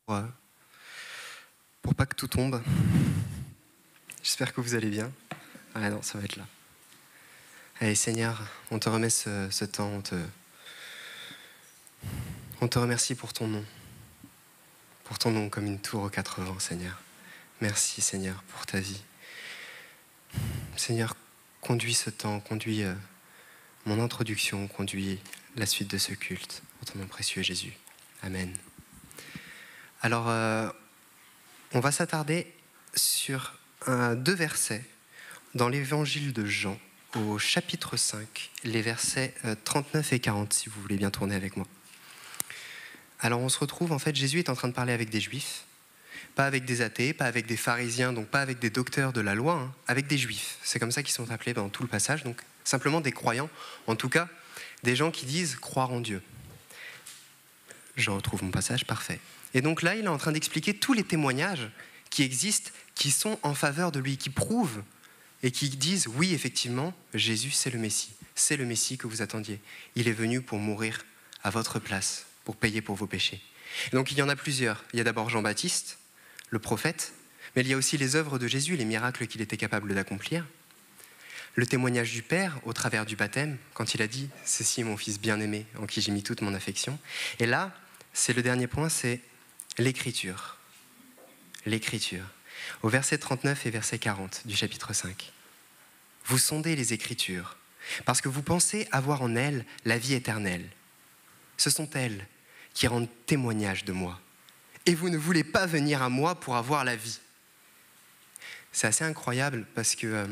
pour pas que tout tombe. J'espère que vous allez bien. Ah non, ça va être là. Allez Seigneur, on te remet ce temps, on te remercie pour ton nom comme une tour aux 4 vents, Seigneur. Merci Seigneur pour ta vie. Seigneur, conduis ce temps, conduis mon introduction, conduis la suite de ce culte. En ton nom précieux Jésus. Amen. Alors, on va s'attarder sur 2 versets dans l'évangile de Jean, au chapitre 5, les versets 39 et 40, si vous voulez bien tourner avec moi. Alors on se retrouve, en fait, Jésus est en train de parler avec des juifs, pas avec des athées, pas avec des pharisiens, donc pas avec des docteurs de la loi, avec des juifs. C'est comme ça qu'ils sont appelés dans tout le passage, donc simplement des croyants, en tout cas des gens qui disent croire en Dieu. Je retrouve mon passage, parfait. Et donc là, il est en train d'expliquer tous les témoignages qui existent, qui sont en faveur de lui, qui prouvent et qui disent « Oui, effectivement, Jésus, c'est le Messie que vous attendiez. Il est venu pour mourir à votre place, pour payer pour vos péchés. » Donc il y en a plusieurs. Il y a d'abord Jean-Baptiste, le prophète, mais il y a aussi les œuvres de Jésus, les miracles qu'il était capable d'accomplir. Le témoignage du Père au travers du baptême, quand il a dit « Ceci est mon Fils bien-aimé, en qui j'ai mis toute mon affection. » Et là, c'est le dernier point, c'est l'écriture. L'écriture. Au verset 39 et verset 40 du chapitre 5. Vous sondez les Écritures, parce que vous pensez avoir en elles la vie éternelle. Ce sont elles qui rendent témoignage de moi. Et vous ne voulez pas venir à moi pour avoir la vie. C'est assez incroyable parce que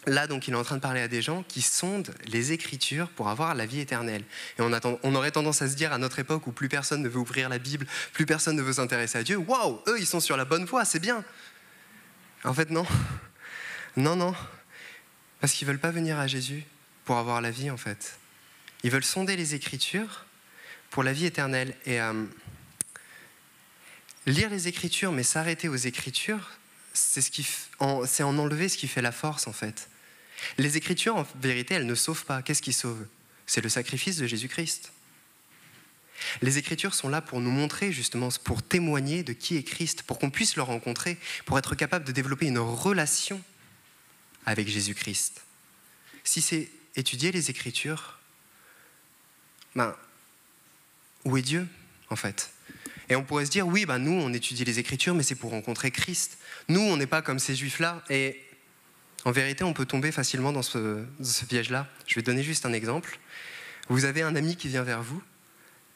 là, donc, il est en train de parler à des gens qui sondent les Écritures pour avoir la vie éternelle. Et on aurait tendance à se dire, à notre époque où plus personne ne veut ouvrir la Bible, plus personne ne veut s'intéresser à Dieu, waouh, eux, ils sont sur la bonne voie, c'est bien. En fait, non. Non. Parce qu'ils ne veulent pas venir à Jésus pour avoir la vie, en fait. Ils veulent sonder les Écritures pour la vie éternelle. Et lire les Écritures, mais s'arrêter aux Écritures, c'est en enlever ce qui fait la force, en fait. Les Écritures, en vérité, elles ne sauvent pas. Qu'est-ce qui sauve ? C'est le sacrifice de Jésus-Christ. Les Écritures sont là pour nous montrer, justement, pour témoigner de qui est Christ, pour qu'on puisse le rencontrer, pour être capable de développer une relation avec Jésus-Christ. Si c'est étudier les Écritures, où est Dieu, en fait ? Et on pourrait se dire, oui, nous, on étudie les Écritures, mais c'est pour rencontrer Christ. Nous, on n'est pas comme ces Juifs-là. Et en vérité, on peut tomber facilement dans ce piège-là. Je vais donner juste un exemple. Vous avez un ami qui vient vers vous,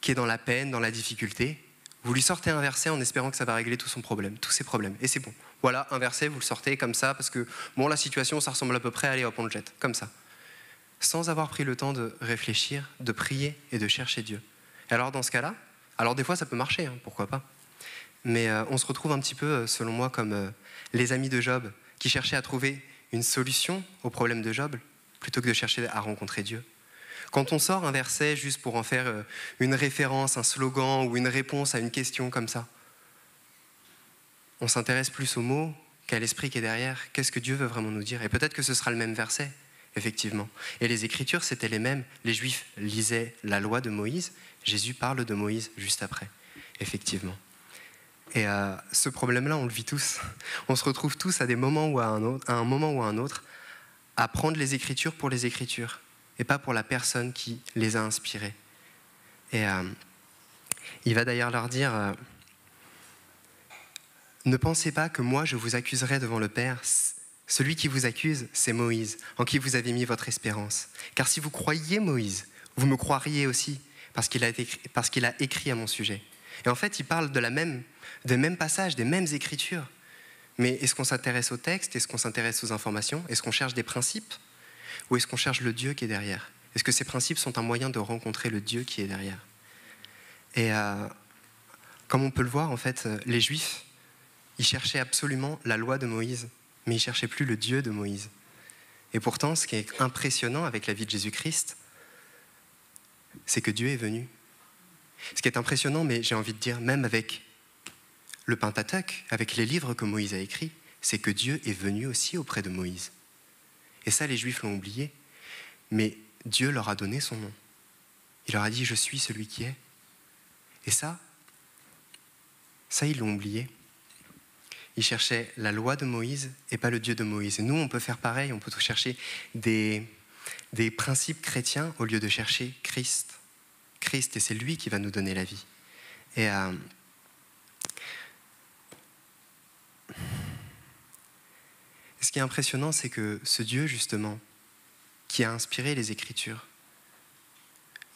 qui est dans la peine, dans la difficulté. Vous lui sortez un verset en espérant que ça va régler tous ses problèmes. Et c'est bon. Voilà, un verset, vous le sortez comme ça, parce que, la situation, ça ressemble à peu près, allez, hop, on le jette, comme ça. Sans avoir pris le temps de réfléchir, de prier et de chercher Dieu. Et alors, dans ce cas-là, des fois, ça peut marcher, pourquoi pas. Mais on se retrouve un petit peu, selon moi, comme les amis de Job, qui cherchaient à trouver une solution au problème de Job, plutôt que de chercher à rencontrer Dieu. Quand on sort un verset juste pour en faire une référence, un slogan ou une réponse à une question comme ça, on s'intéresse plus aux mots qu'à l'esprit qui est derrière. Qu'est-ce que Dieu veut vraiment nous dire ? Et peut-être que ce sera le même verset, effectivement. Et les Écritures, c'était les mêmes. Les Juifs lisaient la loi de Moïse. Jésus parle de Moïse juste après, effectivement. Et ce problème-là, on le vit tous. On se retrouve tous à un moment ou à un autre, à prendre les Écritures pour les Écritures, et pas pour la personne qui les a inspirées. Et il va d'ailleurs leur dire ne pensez pas que moi je vous accuserai devant le Père. Celui qui vous accuse, c'est Moïse, en qui vous avez mis votre espérance. Car si vous croyiez Moïse, vous me croiriez aussi, parce qu'il a écrit à mon sujet. Et en fait, il parle des mêmes passages, des mêmes Écritures. Mais est-ce qu'on s'intéresse au texte ? Est-ce qu'on s'intéresse aux informations ? Est-ce qu'on cherche des principes ? Ou est-ce qu'on cherche le Dieu qui est derrière ? Est-ce que ces principes sont un moyen de rencontrer le Dieu qui est derrière ? Et comme on peut le voir, en fait, les Juifs, ils cherchaient absolument la loi de Moïse, mais ils ne cherchaient plus le Dieu de Moïse. Et pourtant, ce qui est impressionnant avec la vie de Jésus-Christ, c'est que Dieu est venu. Ce qui est impressionnant, mais j'ai envie de dire, même avec le Pentateuque, avec les livres que Moïse a écrits, c'est que Dieu est venu aussi auprès de Moïse. Et ça, les Juifs l'ont oublié. Mais Dieu leur a donné son nom. Il leur a dit « Je suis celui qui est ». Et ça, Ça, ils l'ont oublié. Ils cherchaient la loi de Moïse et pas le Dieu de Moïse. Et nous, on peut faire pareil, on peut chercher des principes chrétiens au lieu de chercher Christ. Christ, et c'est lui qui va nous donner la vie. Et ce qui est impressionnant, c'est que ce Dieu, justement, qui a inspiré les Écritures,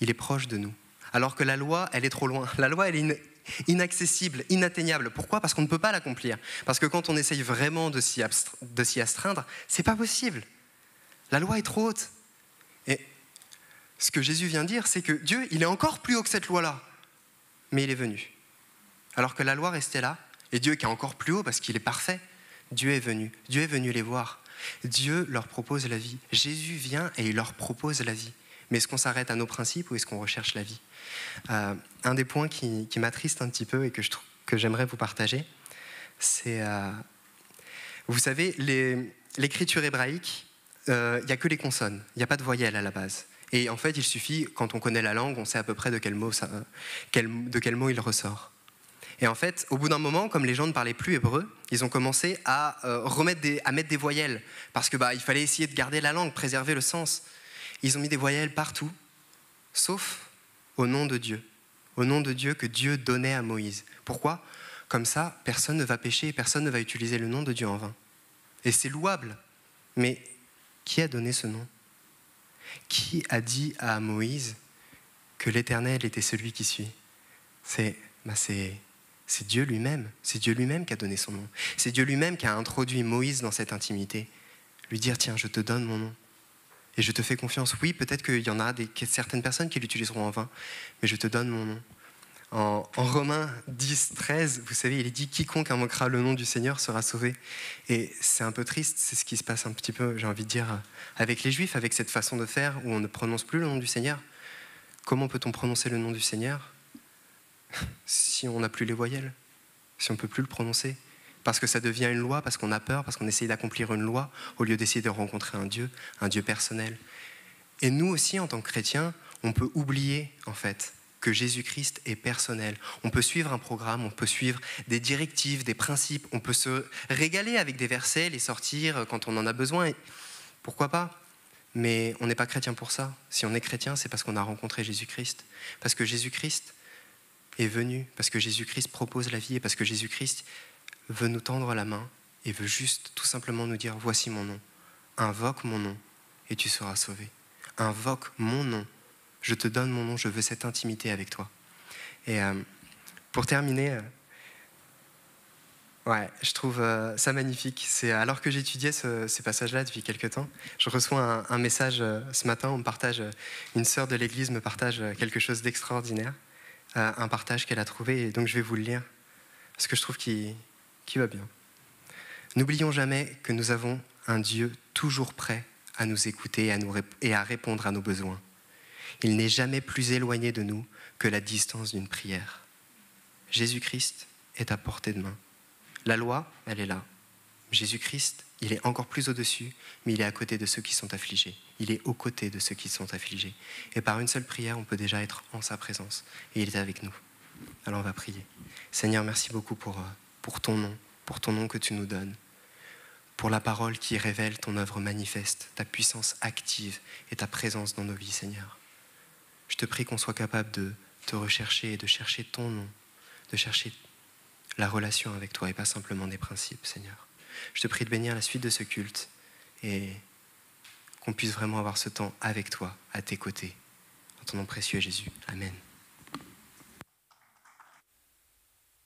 il est proche de nous. Alors que la loi, elle est trop loin. La loi, elle est inaccessible, inatteignable. Pourquoi ? Parce qu'on ne peut pas l'accomplir. Parce que quand on essaye vraiment de s'y astreindre, c'est pas possible. La loi est trop haute. Et ce que Jésus vient dire, c'est que Dieu, il est encore plus haut que cette loi-là. Mais il est venu. Alors que la loi restait là, et Dieu qui est encore plus haut parce qu'il est parfait, Dieu est venu. Dieu est venu les voir. Dieu leur propose la vie. Jésus vient et il leur propose la vie. Mais est-ce qu'on s'arrête à nos principes ou est-ce qu'on recherche la vie ? Un des points qui m'attriste un petit peu et que j'aimerais vous partager, c'est... vous savez, l'écriture hébraïque, il n'y a que les consonnes. Il n'y a pas de voyelles à la base. Et en fait, il suffit, quand on connaît la langue, on sait à peu près de quel mot il ressort. Et en fait, au bout d'un moment, comme les gens ne parlaient plus hébreu, ils ont commencé à mettre des voyelles. Parce que il fallait essayer de garder la langue, préserver le sens. Ils ont mis des voyelles partout, sauf au nom de Dieu. Au nom de Dieu que Dieu donnait à Moïse. Pourquoi ? Comme ça, personne ne va pécher et personne ne va utiliser le nom de Dieu en vain. Et c'est louable. Mais qui a donné ce nom ? Qui a dit à Moïse que l'Éternel était celui qui suit ? C'est Dieu lui-même. C'est Dieu lui-même qui a donné son nom. C'est Dieu lui-même qui a introduit Moïse dans cette intimité. Lui dire, tiens, je te donne mon nom. Et je te fais confiance. Oui, peut-être qu'il y en a certaines personnes qui l'utiliseront en vain, mais je te donne mon nom. En Romains 10, 13, vous savez, il est dit « Quiconque invoquera le nom du Seigneur sera sauvé ». Et c'est un peu triste, c'est ce qui se passe un petit peu, j'ai envie de dire, avec les Juifs, avec cette façon de faire où on ne prononce plus le nom du Seigneur. Comment peut-on prononcer le nom du Seigneur si on n'a plus les voyelles, si on ne peut plus le prononcer ? Parce que ça devient une loi, parce qu'on a peur, parce qu'on essaye d'accomplir une loi, au lieu d'essayer de rencontrer un Dieu personnel. Et nous aussi, en tant que chrétiens, on peut oublier, en fait, que Jésus-Christ est personnel. On peut suivre un programme, on peut suivre des directives, des principes, on peut se régaler avec des versets, les sortir quand on en a besoin. Et pourquoi pas ? Mais on n'est pas chrétien pour ça. Si on est chrétien, c'est parce qu'on a rencontré Jésus-Christ. Parce que Jésus-Christ est venu, parce que Jésus-Christ propose la vie et parce que Jésus-Christ veut nous tendre la main et veut juste tout simplement nous dire « Voici mon nom, invoque mon nom et tu seras sauvé. Invoque mon nom, je te donne mon nom, je veux cette intimité avec toi. » Et pour terminer, je trouve ça magnifique. C'est alors que j'étudiais ces passages-là depuis quelques temps, je reçois un message ce matin, une sœur de l'église me partage quelque chose d'extraordinaire, un partage qu'elle a trouvé, et donc je vais vous le lire, parce que je trouve qu'il va bien. N'oublions jamais que nous avons un Dieu toujours prêt à nous écouter et à répondre à nos besoins. Il n'est jamais plus éloigné de nous que la distance d'une prière. Jésus-Christ est à portée de main. La loi, elle est là. Jésus-Christ, il est encore plus au-dessus, mais il est à côté de ceux qui sont affligés. Il est aux côtés de ceux qui sont affligés. Et par une seule prière, on peut déjà être en sa présence. Et il est avec nous. Alors on va prier. Seigneur, merci beaucoup pour ton nom que tu nous donnes, pour la parole qui révèle ton œuvre manifeste, ta puissance active et ta présence dans nos vies, Seigneur. Je te prie qu'on soit capable de te rechercher et de chercher ton nom, de chercher la relation avec toi et pas simplement des principes, Seigneur. Je te prie de bénir la suite de ce culte et qu'on puisse vraiment avoir ce temps avec toi, à tes côtés. En ton nom précieux, Jésus. Amen.